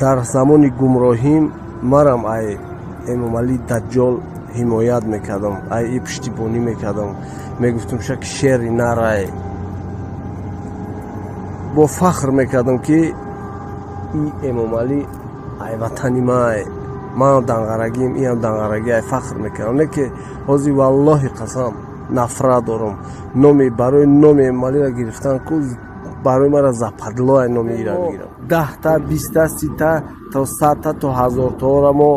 дар замони гумроҳим марам ай Эмомалӣ Даҷҷол ҳимоят мекардам, ай и пуштибонӣ мекардам, мегуфтам шак шери нарай, бо фахр мекардам ки и Эмомалӣ ай ватани май, ман данғарагим, иам данғараги, ай фахр мекардам. Не ки ҳозир валлоҳи қасам нафрат дорам, номи барои номи Эмомалиро гирифтан ку барои мара западло ай номи ира мегирам. 10-та, 20-та, 30-та то 100-та то 1000-таро мо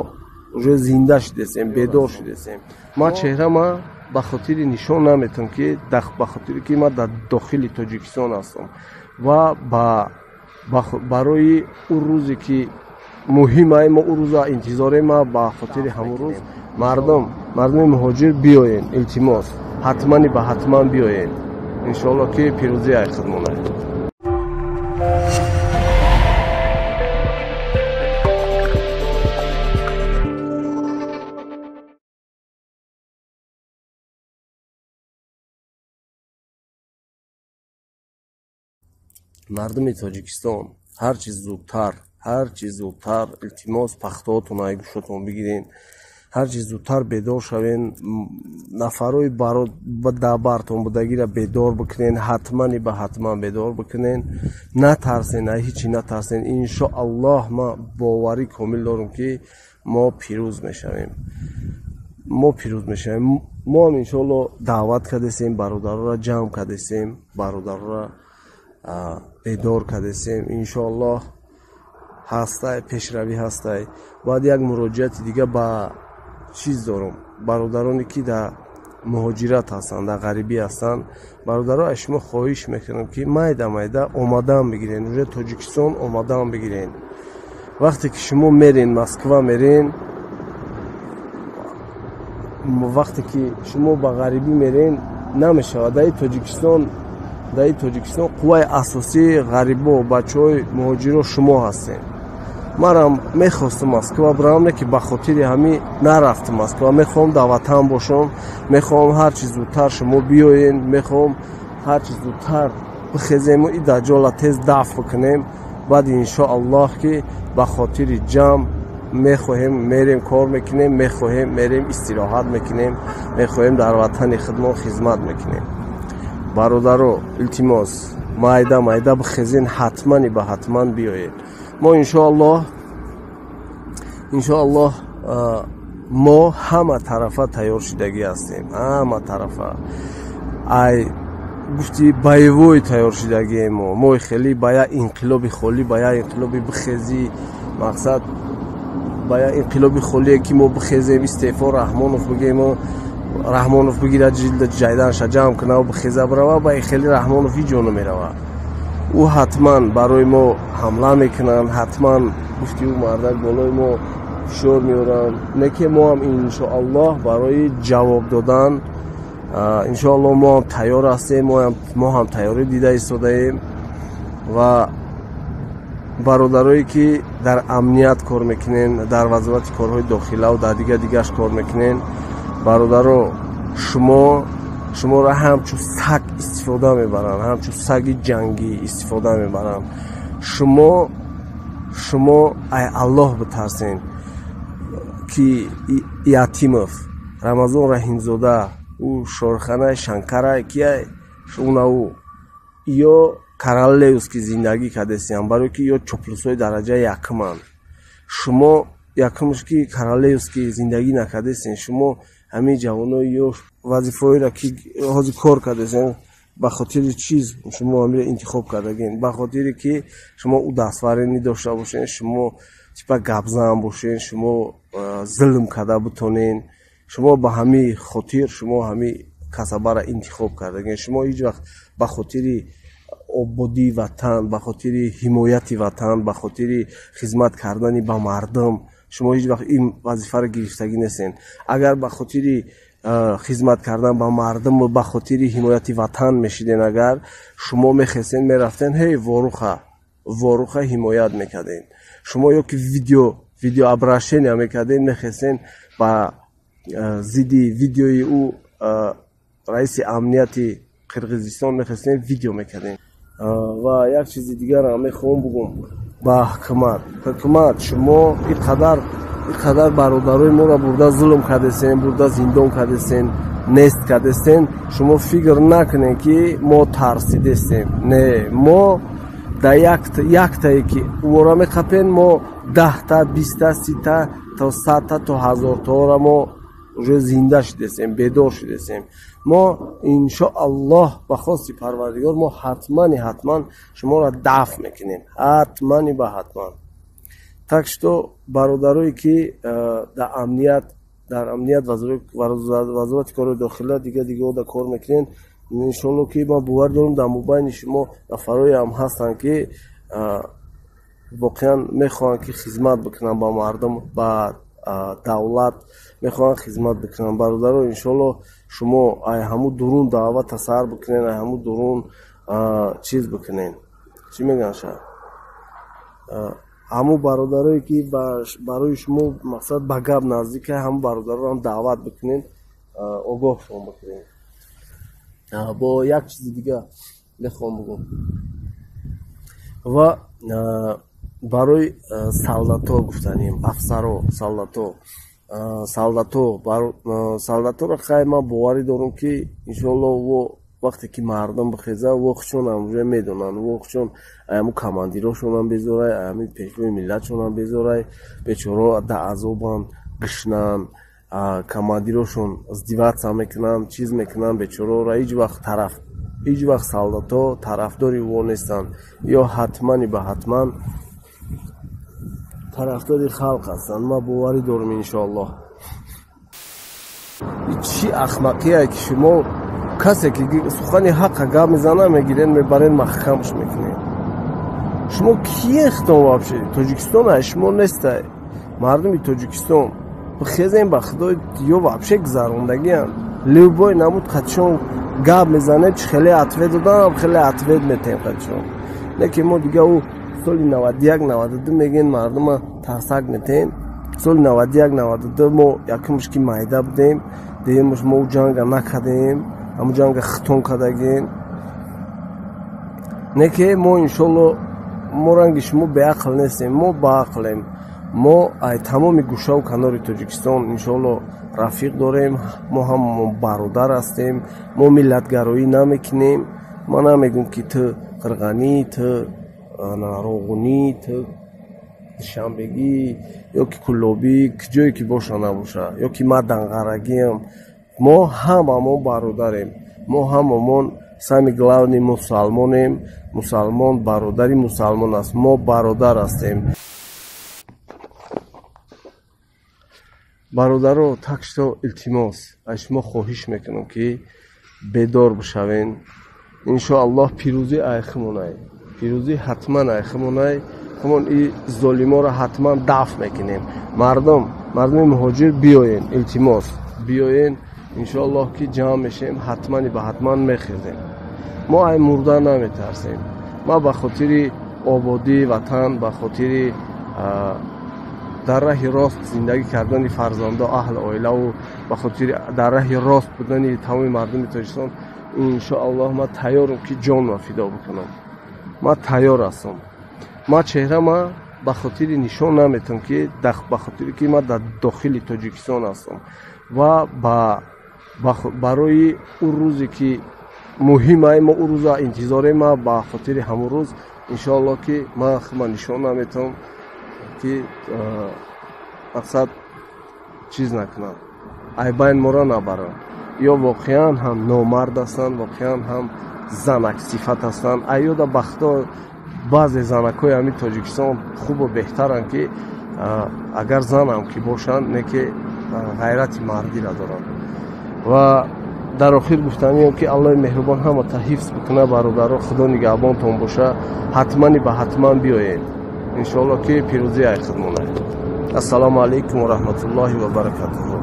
уже зинда шудесем, бедор шудесем. Ман чеҳрама ба хотири нишон наметам ки ба хотири ки ман дар дохили Тоҷикистон ҳастам ва барои ӯ рӯзе ки муҳимай, мо ӯ рӯза интизорем, ба хотири ҳамон рӯз мардуми муҳоҷир биёен, илтимос ҳатмани ба ҳатман биёен, иншоалло ки пирӯзӣ ай худ монад. мардуми Тоҷикистон, ҳарчи зудтар илтимос пахтаҳотон ай гӯшотон бигирен, ҳарчи зудтар бедор шавен, нафарои баратон будагиро бедор бикунен, ҳатмани ба ҳатман бедор бикунен, натарсен, ай ҳичи натарсен. Иншоаллоҳ ман боварӣ комил дорам ки мо пирӯз мешавем. Мо ҳам иншоаллоҳ даъват кардесем, бародароро ҷамъ кардесем, бародароро бедор кардесем. Иншоаллоҳ ҳастай, пешравӣ ҳастай. Бояд як муроҷиати дига ба чиз дорам, бародароне ки дар муҳоҷират ҳастанд, дар ғарибӣ ҳастанд. Бародаро, аз шумо хоҳиш мекунам ки майда омадан бигирен, уже Тоҷикистон омадан бигирен. вақте ки шумо мерен, Москва мерен, вақте ки шумо ба ғарибӣ мерен, намешавад. дар Тоҷикистон қувваи асосии ғарибо, бачаҳои муҳоҷиро шумо ҳастед. манам мехостам Москва бурам, не ки ба хотири ҳамин нарафтам Москва. мехоҳам дар ватан бошам, мехоҳам ҳарчи зудтар шумо биёен, мехоҳам ҳарчи зудтар бихезем и даҷҷола тез дафт бикунем. баъд иншоаллоҳ ки ба хотири ҷамъ мехоҳем мерем кор мекунем, мехоҳем мерем истироҳат мекунем, мехоҳем дар ватани худмон хизмат мекунем. бародаро, илтимос майда бихезен, ҳатмани ба ҳатман биёед. мо иншоаллоҳ мо ҳама тарафа тайёр шудагӣ ҳастем, ҳама тарафа. ай гуфти боевой тайёр шудагӣ мо хеле ба як инқилоби холӣ, ба як инқилоби бихезӣ, мақсад ба як инқилоби холие ки мо бихезем, истеъфо Раҳмонов бигем, Раҳмонов бигирад ҷайданша ҷамъ кунад ва бихеза барава, ба хеле Раҳмонов ҳеҷ ҷо намеравад. ӯ ҳатман барои мо ҳамла мекунанд, ҳатман гуфти ӯ мардак болои мо фишор меоранд. не ки мо ҳам иншоаллоҳ барои ҷавоб додан иншоаллоҳ мо ҳам тайёр ҳастем, мо ҳам тайёрӣ дида истодаем. ва бародарое ки дар амният кор мекунен, дар вазорати корҳои дохила ва дар дигаш кор мекунен, бародаро, шуморо ҳамчун саг истифода мебаранд, ҳамчун саги ҷангӣ истифода мебаранд. шумо ай Аллоҳ битарсен ки Ятимов, Рамазон Раҳимзода, ӯ Шорханаи Шанкара кия шунау ё Караллеус ки зиндагӣ кардесиям, барои ки ё чоплусои дараҷаи якуманд. шумо якумш ки Караллеус ки зиндагӣ накардесен, шумо ҳамин ҷавонои ё вазифаҳоеро ки ҳозир кор кардесен, ба хотири чиз шумо ҳамиро интихоб кардагин? Ба хотире ки шумо ӯ дастфаренӣ дошта бошен, шумо типа гапзан бошен, шумо зулм карда бутонен, шумо ба ҳамин хотир шумо ҳамин касабаро интихоб кардагин. шумо ҳеҷ вақт ба хотири ободии ватан, ба хотири ҳимояти ватан, ба хотири хизмат кардани ба мардум шумо ҳеҷ вақт ин вазифаро гирифтагӣ нестен. агар ба хотири хизмат кардан ба мардум ва ба хотири ҳимояти ватан мешиден, агар шумо мехестен мерафтен ҳей воруха ҳимоят мекарден, шумо ё ки видео обращения мекарден, мехестен ба зидди видеои ӯ раиси амнияти Қирғизистон мехестен видео мекарден. ва як чизи дигарам мехоҳам бугум, ба ҳукумат шумо иқадар бародарои моро бурда зулм кардесен, бурда зиндон кардесен, нест кардесен, шумо фикр накунед ки мо тарсидестем. Не, мо дар яктае ки увора меқапем, мо 10-та, 20-та, 30-та то 100-та то 1000-таора мо уже зинда шудесем, бедор шудесем. мо иншоаллоҳ ба хости парвардигор мо ҳатман шуморо дафт мекунем, ҳатмани ба ҳатман. Так что бародарое ки дар амният вазорати кори дохила дига ода кор мекунен, иншоаллоҳ ки ман бовар дорам дар мобайни шумо нафарои ҳам ҳастанд ки воқеан мехоҳанд ки хизмат бикунанд ба мардум, ба давлат мехоҳанд хизмат бикунанд. бародаро, иншоаллоҳ шумо ай ҳаму дурун даъват сар бикунен, ай ҳаму дурун чиз бикунен. Чӣ мегӯянд ша? ҳаму бародарое ки барои шумо мақсад ба гап наздика, ҳаму бародаро ҳам даъват бикунен, огоҳ шумо бикунен. бо як чизи дига бихоҳам бигӯм. Ва барои солдато гуфтанем, афсаро, солдаторо хай ман боварӣ дорам ки иншоаллоҳ вақте ки мардум бихеза воқшонам уже медонанд, воқшон айму командирошонам безорай, ами пешвои миллатшонам безорай, бечоро да азобан гишнан, командирошон издиватса мекунанд, чиз мекунанд, бечорора ҳеҷ вақт солдато тарафдори во нестанд, ё ҳатмани ба ҳатман тарафдори халқ ҳастанд. ман боварӣ дорам иншоаллоҳ. чӣ ахмақие ки шумо касе ки сухани ҳаққа гап мезана мегирен, мебарен маҳкамш мекунен. шумо киехтон вообще? Тоҷикистон шумо нестай? мардуми Тоҷикистон бихезем ба худои ё вообще гузарондагианд. любой намуд қатшон гап мезанед, хеле ответ додан, хеле ответ метем қатшон. Неки мо дига у соли 91-92 мегӯянд мардума тарсак метем. соли 91-92 мо якумш ки майда будем, деюмш мо ҷанга накардем, ҳаму ҷанга хитон кардагем. Неки мо иншоаллоҳ мо ранги шумо беақл нестем, мо баақлем. мо ай тамоми гӯшаву канори Тоҷикистон иншоаллоҳ рафиқ дорем, мо ҳам бародар ҳастем, мо миллатгароӣ намекунем. ман намегӯям ки ту қирғанӣ, ту нароғунӣ, ту душанбегӣ ё ки куллобӣ, куҷое ки боша набоша, ё ки ман данғарагиам. мо ҳамамон бародарем, мо ҳамамон сами главни мусалмонем. мусалмон бародари мусалмон аст, мо бародар ҳастем. бародаро, так что илтимос аз шумо хоҳиш мекунам ки бедор бишавен. иншоаллоҳ пирӯзӣ айхимонай, пирӯзӣ ҳатман айхимонай. ҳамон и золиморо ҳатман дафт мекунем. мардуми муҳоҷир биёен, илтимос биёен. иншоаллоҳ ки ҷамъ мешем, ҳатмани ба ҳатман мехезем. мо ай мурда наметарсем. ма ба хотири ободии ватан, ба хотири дар раҳи рост зиндагӣ кардани фарзандо, аҳли оилаву ба хотири дар раҳи рост будани тамоми мардуми Тоҷикистон иншоаллоҳ ман тайёрам ки ҷонро фидо бикунам. ман тайёр ҳастам. ман чеҳрама ба хотири нишон наметам ки ба хотири ки ман дар дохили Тоҷикистон ҳастам ва барои ӯ рӯзе ки муҳимай, мо ӯ рӯза интизорем. ман ба хотири ҳамун рӯз иншоаллоҳ ки ман нишон наметам ки мақсад чиз накунам, айбайн моро набарам. ё воқеан ҳам номард ҳастанд, воқеан ҳам занак сифат ҳастанд. айёда бахто баъзе занакҳои ҳамин Тоҷикистон хубу беҳтаранд ки агар занам ки бошанд, не ки ғайрати мардиро доранд. ва дар охир гуфтанием ки аллоҳи меҳрубон ҳамаата ҳифз бикуна. бародаро, худо нигаҳбонтон боша. ҳатмани ба ҳатман биёед. иншоаллоҳ ки пирӯзӣ айхид монад. ассалому алайкум ва раҳматуллоҳи ва баракатуҳу.